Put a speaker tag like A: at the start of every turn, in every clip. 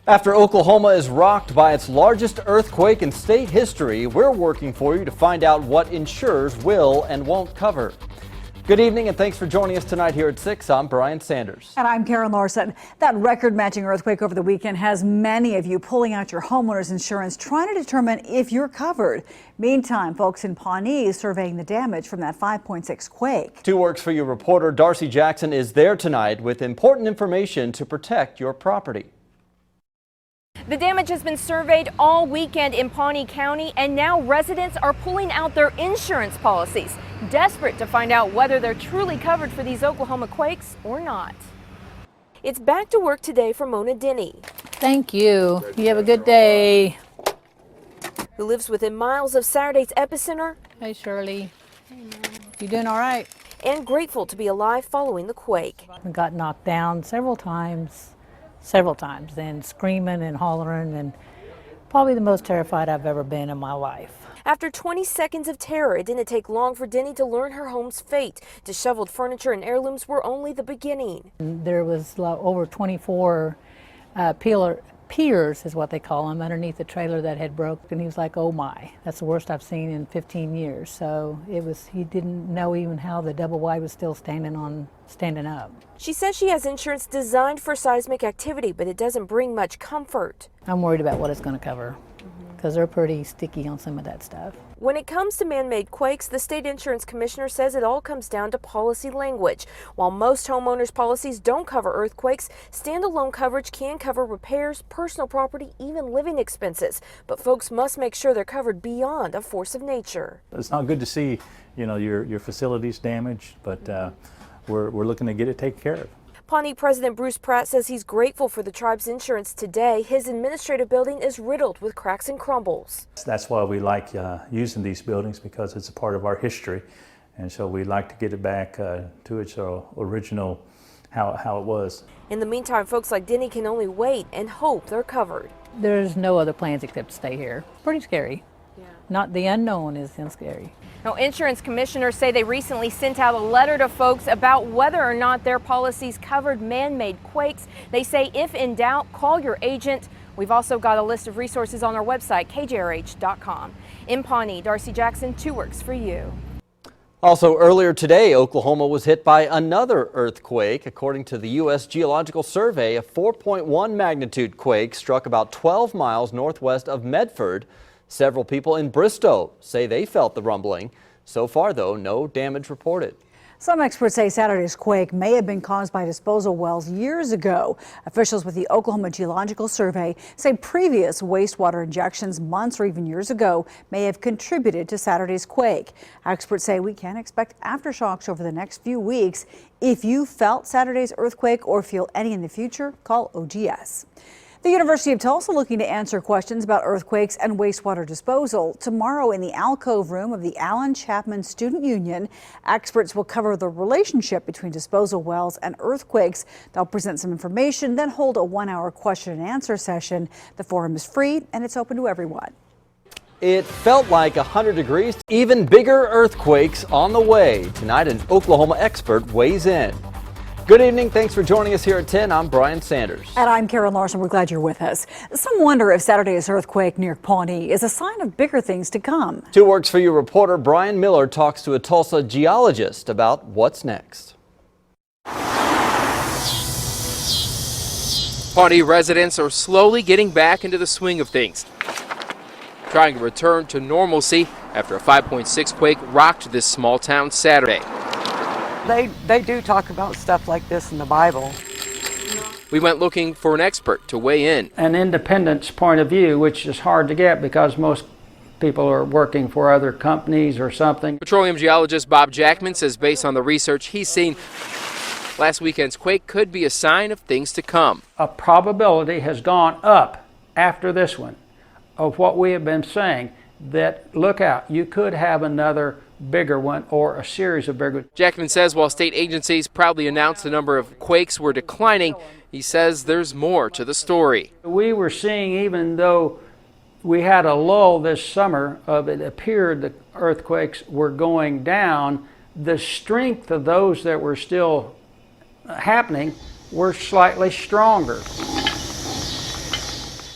A: After Oklahoma is rocked by its largest earthquake in state history, we're working for you to find out what insurers will and won't cover. Good evening and thanks for joining us tonight here at 6. I'm Brian Sanders.
B: And I'm Karen Larson. That record-matching earthquake over the weekend has many of you pulling out your homeowner's insurance, trying to determine if you're covered. Meantime, folks in Pawnee surveying the damage from that 5.6 quake.
A: 2 Works for You reporter Darcy Jackson is there tonight with important information to protect your property.
C: The damage has been surveyed all weekend in Pawnee County, and now residents are pulling out their insurance policies, desperate to find out whether they're truly covered for these Oklahoma quakes or not. It's back to work today for Mona Denny.
D: Thank you. You have a good day.
C: Who lives within miles of Saturday's epicenter.
D: Hey, Shirley. Hey, Mom. You doing all right?
C: And grateful to be alive following the quake.
D: We got knocked down several times, and screaming and hollering, and probably the most terrified I've ever been in my life.
C: After 20 seconds of terror, it didn't take long for Denny to learn her home's fate. Disheveled furniture and heirlooms were only the beginning.
D: There was over 24 piers, is what they call them, underneath the trailer that had broke, and he was like, oh my, that's the worst I've seen in 15 years. So he didn't know even how the double wide was still standing up.
C: She says she has insurance designed for seismic activity, but it doesn't bring much comfort.
D: I'm worried about what it's going to cover, because they're pretty sticky on some of that stuff.
C: When it comes to man-made quakes, the state insurance commissioner says it all comes down to policy language. While most homeowners' policies don't cover earthquakes, standalone coverage can cover repairs, personal property, even living expenses. But folks must make sure they're covered beyond a force of nature.
E: It's not good to see, your facilities damaged, but we're looking to get it taken care of.
C: Pawnee President Bruce Pratt says he's grateful for the tribe's insurance today. His administrative building is riddled with cracks and crumbles.
E: That's why we like using these buildings, because it's a part of our history, and so we like to get it back to its original, how it was.
C: In the meantime, folks like Denny can only wait and hope they're covered.
D: There's no other plans except to stay here. Pretty scary. Yeah. Not the unknown is scary.
C: Now, insurance commissioners say they recently sent out a letter to folks about whether or not their policies covered man-made quakes. They say if in doubt, call your agent. We've also got a list of resources on our website, KJRH.com. In Pawnee, Darcy Jackson, 2 Works for You.
A: Also earlier today, Oklahoma was hit by another earthquake. According to the U.S. Geological Survey, a 4.1 magnitude quake struck about 12 miles northwest of Medford. Several people in Bristow say they felt the rumbling. So far, though, no damage reported.
B: Some experts say Saturday's quake may have been caused by disposal wells years ago. Officials with the Oklahoma Geological Survey say previous wastewater injections months or even years ago may have contributed to Saturday's quake. Experts say we can expect aftershocks over the next few weeks. If you felt Saturday's earthquake or feel any in the future, call OGS. The University of Tulsa looking to answer questions about earthquakes and wastewater disposal. Tomorrow in the alcove room of the Allen Chapman Student Union, experts will cover the relationship between disposal wells and earthquakes. They'll present some information, then hold a 1-hour question and answer session. The forum is free and it's open to everyone.
A: It felt like 100 degrees. Even bigger earthquakes on the way. Tonight, an Oklahoma expert weighs in. Good evening. Thanks for joining us here at 10. I'm Brian Sanders.
B: And I'm Karen Larson. We're glad you're with us. Some wonder if Saturday's earthquake near Pawnee is a sign of bigger things to come.
A: 2 Works for You reporter Brian Miller talks to a Tulsa geologist about what's next.
F: Pawnee residents are slowly getting back into the swing of things, trying to return to normalcy after a 5.6 quake rocked this small town Saturday.
G: They do talk about stuff like this in the Bible.
F: We went looking for an expert to weigh in.
H: An independent's point of view, which is hard to get because most people are working for other companies or something.
F: Petroleum geologist Bob Jackman says based on the research he's seen, last weekend's quake could be a sign of things to come.
H: A probability has gone up after this one of what we have been saying, that look out, you could have another bigger one or a series of bigger ones.
F: Jackman says while state agencies proudly announced the number of quakes were declining, he says there's more to the story.
H: We were seeing, even though we had a lull this summer, it appeared the earthquakes were going down, the strength of those that were still happening were slightly stronger.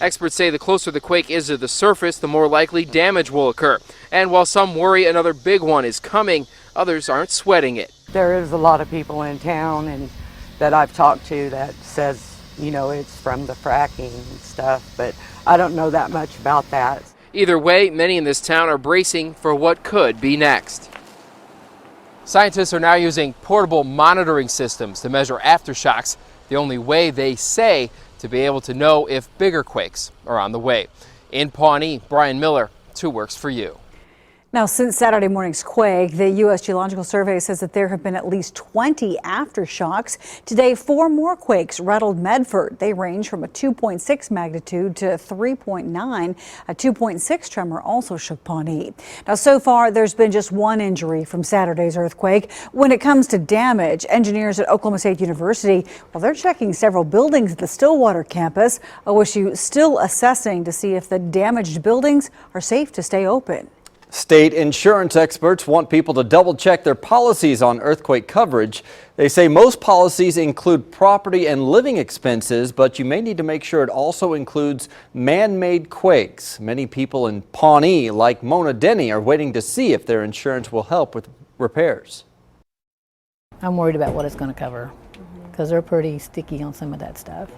F: Experts say the closer the quake is to the surface, the more likely damage will occur. And while some worry another big one is coming, others aren't sweating it.
G: There is a lot of people in town and that I've talked to that says, you know, it's from the fracking and stuff, but I don't know that much about that.
F: Either way, many in this town are bracing for what could be next. Scientists are now using portable monitoring systems to measure aftershocks, the only way, they say, to be able to know if bigger quakes are on the way. In Pawnee, Brian Miller, 2 Works for You.
B: Now, since Saturday morning's quake, the U.S. Geological Survey says that there have been at least 20 aftershocks. Today, 4 more quakes rattled Medford. They range from a 2.6 magnitude to 3.9. A 2.6 tremor also shook Pawnee. Now, so far, there's been just 1 injury from Saturday's earthquake. When it comes to damage, engineers at Oklahoma State University, well, they're checking several buildings at the Stillwater campus. OSU still assessing to see if the damaged buildings are safe to stay open.
A: State insurance experts want people to double-check their policies on earthquake coverage. They say most policies include property and living expenses, but you may need to make sure it also includes man-made quakes. Many people in Pawnee, like Mona Denny, are waiting to see if their insurance will help with repairs.
D: I'm worried about what it's going to cover because they're pretty sticky on some of that stuff.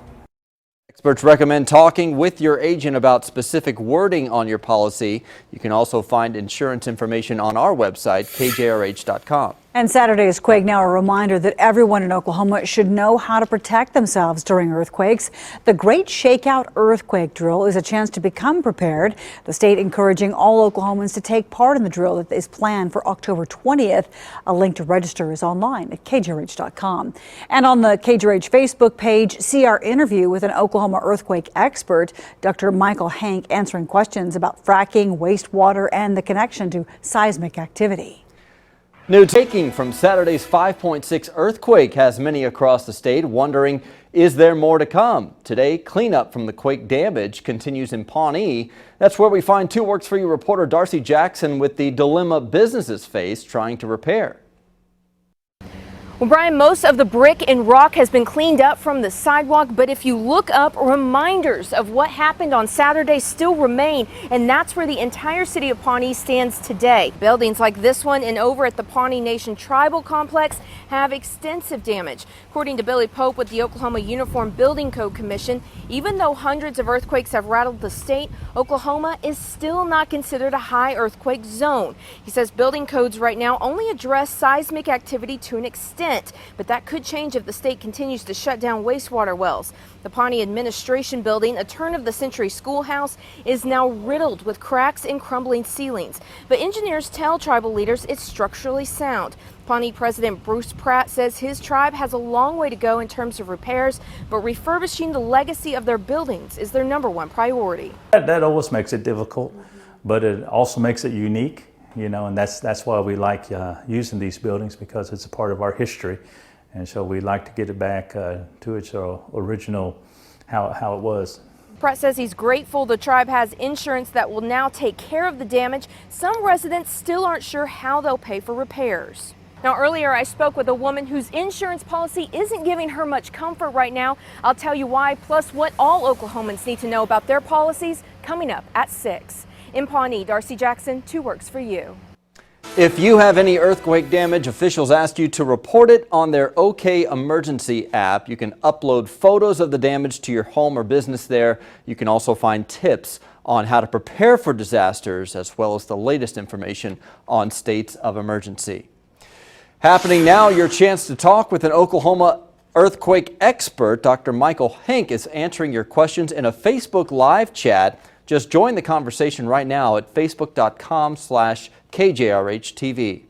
A: Experts recommend talking with your agent about specific wording on your policy. You can also find insurance information on our website, KJRH.com.
B: And Saturday's quake now a reminder that everyone in Oklahoma should know how to protect themselves during earthquakes. The Great Shakeout Earthquake Drill is a chance to become prepared. The state encouraging all Oklahomans to take part in the drill that is planned for October 20th. A link to register is online at KJRH.com. And on the KJRH Facebook page, see our interview with an Oklahoma earthquake expert, Dr. Michael Hank, answering questions about fracking, wastewater, and the connection to seismic activity.
A: New taking from Saturday's 5.6 earthquake has many across the state wondering, is there more to come? Today, cleanup from the quake damage continues in Pawnee. That's where we find 2 Works for You reporter Darcy Jackson with the dilemma businesses face trying to repair.
C: Well, Brian, most of the brick and rock has been cleaned up from the sidewalk, but if you look up, reminders of what happened on Saturday still remain, and that's where the entire city of Pawnee stands today. Buildings like this one and over at the Pawnee Nation Tribal Complex have extensive damage. According to Billy Pope with the Oklahoma Uniform Building Code Commission, even though hundreds of earthquakes have rattled the state, Oklahoma is still not considered a high earthquake zone. He says building codes right now only address seismic activity to an extent, but that could change if the state continues to shut down wastewater wells. The Pawnee Administration Building, a turn-of-the-century schoolhouse, is now riddled with cracks and crumbling ceilings. But engineers tell tribal leaders it's structurally sound. Pawnee President Bruce Pratt says his tribe has a long way to go in terms of repairs, but refurbishing the legacy of their buildings is their #1 priority.
E: That always makes it difficult, but it also makes it unique. You know, and that's why we like using these buildings, because it's a part of our history, and so we like to get it back to its original, how it was.
C: Pratt says he's grateful the tribe has insurance that will now take care of the damage. Some residents still aren't sure how they'll pay for repairs. Now, earlier I spoke with a woman whose insurance policy isn't giving her much comfort right now. I'll tell you why, plus what all Oklahomans need to know about their policies, coming up at 6. In Pawnee, Darcy Jackson, 2 Works for You.
A: If you have any earthquake damage, officials ask you to report it on their OK Emergency app. You can upload photos of the damage to your home or business there. You can also find tips on how to prepare for disasters, as well as the latest information on states of emergency. Happening now, your chance to talk with an Oklahoma earthquake expert. Dr. Michael Hank is answering your questions in a Facebook live chat. Just join the conversation right now at facebook.com/KJRH TV.